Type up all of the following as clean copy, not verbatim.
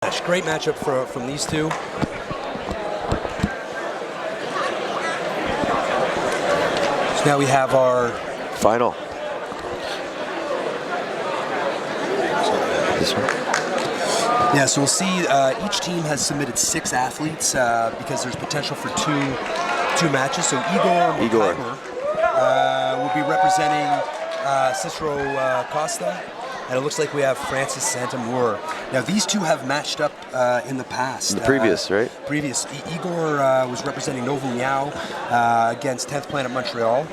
match. Great matchup from these two. So now we have our final. This one. Yeah, so we'll see. Each team has submitted 6 athletes because there's potential for two matches. So Igor will be representing Cicero Costha, and it looks like we have Francis St-Amour. Now these two have matched up in the past. In the previous, right? Previous. Igor was representing Montreal against 10th Planet Montreal.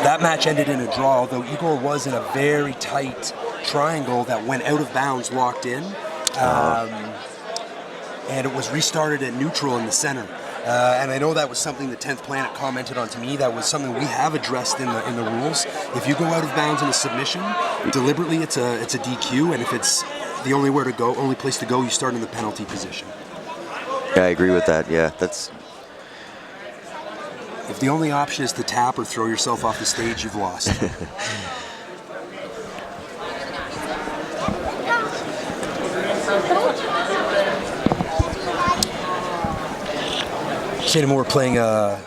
That match ended in a draw, although Igor was in a very tight triangle that went out of bounds, locked in, and it was restarted at neutral in the center. And I know that was something the 10th Planet commented on to me. That was something we have addressed in the rules. If you go out of bounds in a submission, deliberately it's a DQ, and if it's the only place to go, you start in the penalty position. Yeah, I agree with that. Yeah, that's. If the only option is to tap or throw yourself off the stage, you've lost. St-Amour playing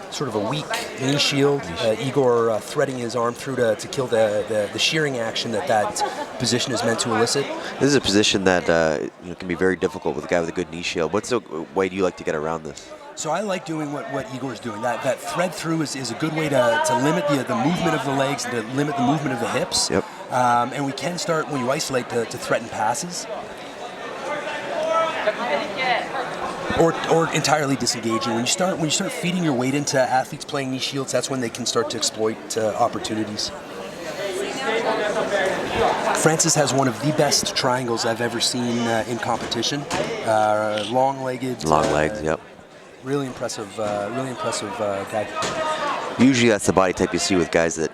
sort of a weak knee shield. Igor threading his arm through to kill the shearing action that position is meant to elicit. This is a position that can be very difficult with a guy with a good knee shield. What's the way do you like to get around this? So I like doing what Igor's doing. That thread through is a good way to limit the movement of the legs, and to limit the movement of the hips. Yep. And we can start, when you isolate, to threaten passes. Or entirely disengaging. When you start feeding your weight into athletes playing knee shields, that's when they can start to exploit opportunities. Francis has one of the best triangles I've ever seen in competition. Long-legged. Long legs, yep. Really impressive guy. Usually that's the body type you see with guys that,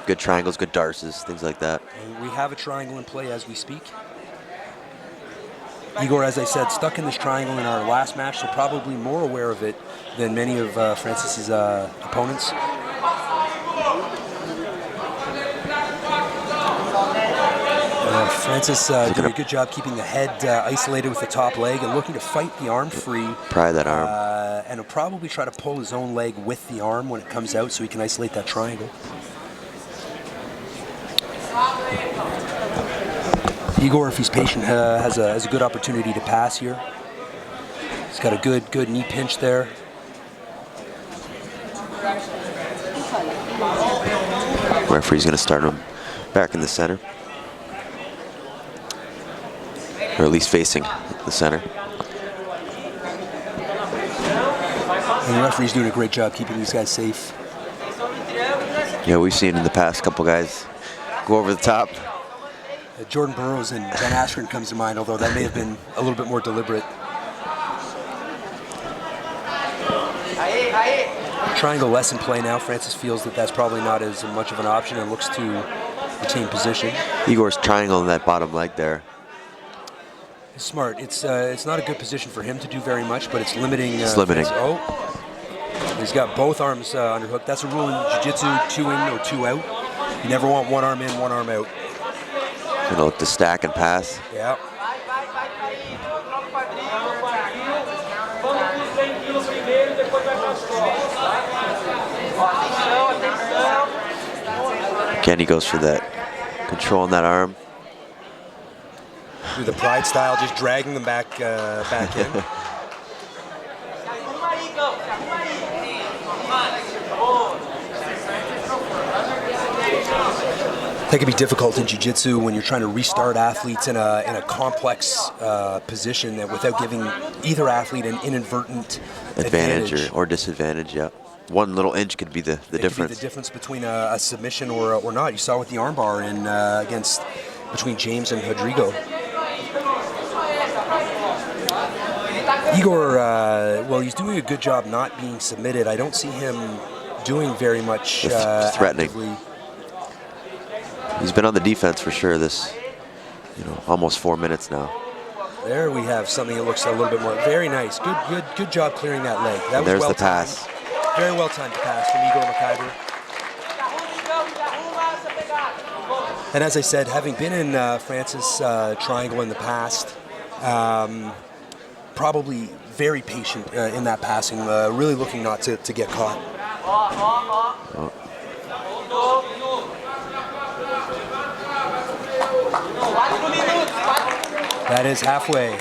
good triangles, good darces, things like that. And we have a triangle in play as we speak. Igor, as I said, stuck in this triangle in our last match, so probably more aware of it than many of Francis's opponents. Francis doing a good job keeping the head isolated with the top leg and looking to fight the arm free. Pry that arm. And he'll probably try to pull his own leg with the arm when it comes out so he can isolate that triangle. Igor, if he's patient, has a good opportunity to pass here. He's got a good knee pinch there. Referee's going to start him back in the center. Or at least facing the center. And the referee's doing a great job keeping these guys safe. Yeah, we've seen in the past couple guys go over the top. Jordan Burroughs and Ben Askren comes to mind, although that may have been a little bit more deliberate. Triangle less in play now. Francis feels that that's probably not as much of an option and looks to retain position. Igor's triangle in that bottom leg there. It's smart. It's not a good position for him to do very much, but it's limiting. It's limiting. Oh, he's got both arms underhooked. That's a rule in jiu-jitsu: 2 in or 2 out. You never want one arm in, one arm out. Gonna look to stack and pass. Yeah. Kenny goes for that control on that arm. Do the pride style, just dragging them back in. That can be difficult in jiu-jitsu when you're trying to restart athletes in a complex position that without giving either athlete an inadvertent advantage. or disadvantage. Yeah, one little inch could be the difference. Could be the difference between a submission or not. You saw with the armbar between James and Rodrigo. Igor, well, he's doing a good job not being submitted. I don't see him doing very much threatening. Actively. He's been on the defense for sure this, almost 4 minutes now. There we have something that looks a little bit more, very nice. Good job clearing that leg. That was there's well the pass. Very well timed pass from Igor Mocaiber. And as I said, having been in Francis' triangle in the past, probably very patient in that passing, really looking not to get caught. Oh. That is halfway.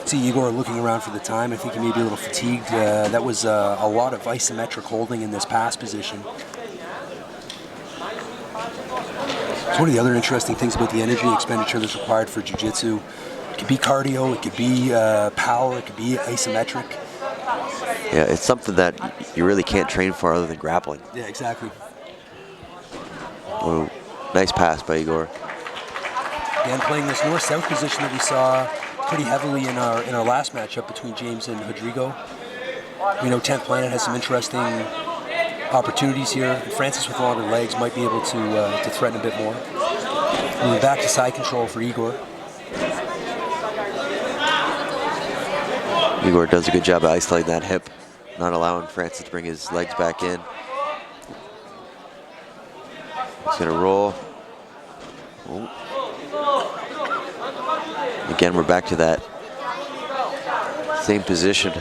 See Igor looking around for the time. I think he may be a little fatigued. That was a lot of isometric holding in this pass position. So one of the other interesting things about the energy expenditure that's required for jiu-jitsu, it could be cardio, it could be power, it could be isometric. Yeah, it's something that you really can't train for other than grappling. Yeah, exactly. Oh, nice pass by Igor. Again, playing this north-south position that we saw pretty heavily in our last matchup between James and Rodrigo. We know 10th Planet has some interesting opportunities here. Francis with longer legs might be able to threaten a bit more. Moving back to side control for Igor. Igor does a good job of isolating that hip, not allowing Francis to bring his legs back in. He's gonna roll. Oh. Again, we're back to that same position.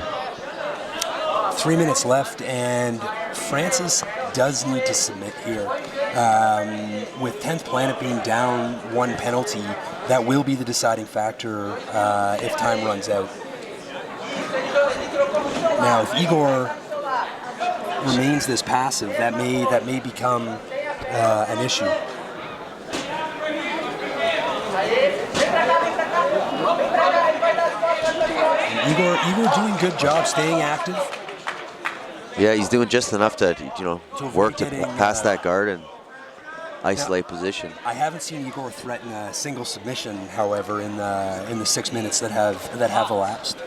3 minutes left, and Francis does need to submit here. With 10th Planet being down 1 penalty, that will be the deciding factor if time runs out. Now, if Igor remains this passive, that may become an issue. Igor doing a good job staying active. Yeah, he's doing just enough to work to pass that guard and isolate position. I haven't seen Igor threaten a single submission, however, in the 6 minutes that have elapsed.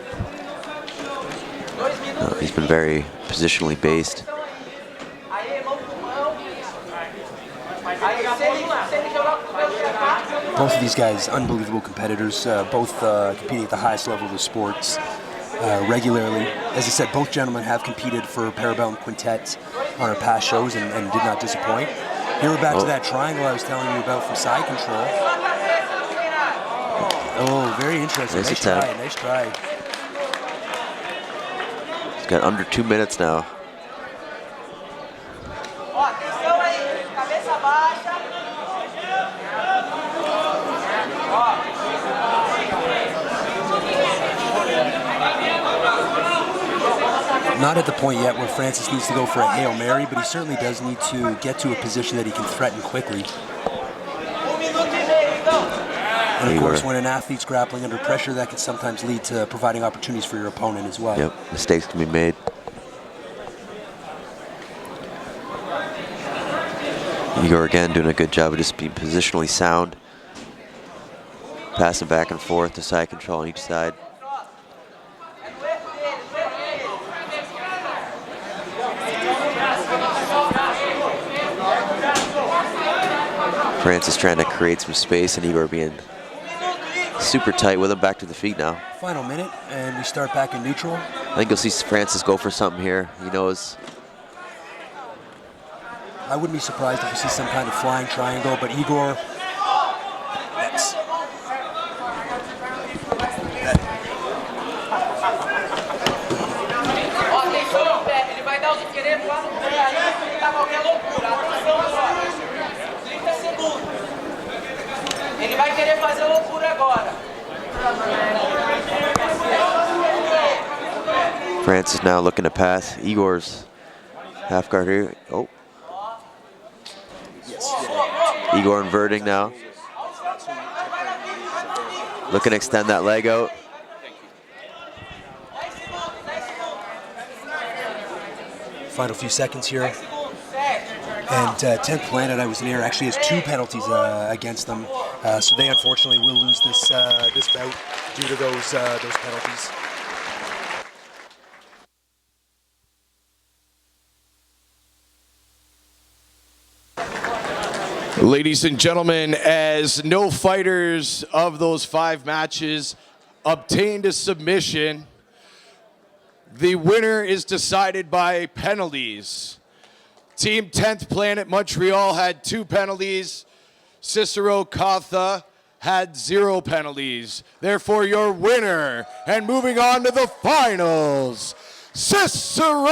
He's been very positionally based. Both of these guys, unbelievable competitors, both competing at the highest level of the sports regularly. As I said, both gentlemen have competed for Parabellum Quintet on our past shows and did not disappoint. Here we're back to that triangle I was telling you about from side control. Oh, very interesting. Nice try. He's got under 2 minutes now. Not at the point yet where Francis needs to go for a Hail Mary, but he certainly does need to get to a position that he can threaten quickly. And of course, when an athlete's grappling under pressure, that can sometimes lead to providing opportunities for your opponent as well. Yep, mistakes can be made. Igor again doing a good job of just being positionally sound. Passing back and forth to side control on each side. Francis trying to create some space and Igor being super tight with him. Back to the feet now. Final minute, and we start back in neutral. I think you'll see Francis go for something here. He knows. I wouldn't be surprised if we see some kind of flying triangle, but Igor, Francis now looking to pass. Igor's half guard here. Oh. Igor inverting now. Looking to extend that leg out. Final few seconds here. And 10th Planet, I was near, actually has 2 penalties against them. So they unfortunately will lose this bout due to those penalties. Ladies and gentlemen, as no fighters of those 5 matches obtained a submission, the winner is decided by penalties. Team 10th Planet Montreal had 2 penalties. Cicero Costha had 0 penalties. Therefore, your winner and moving on to the finals, Cicero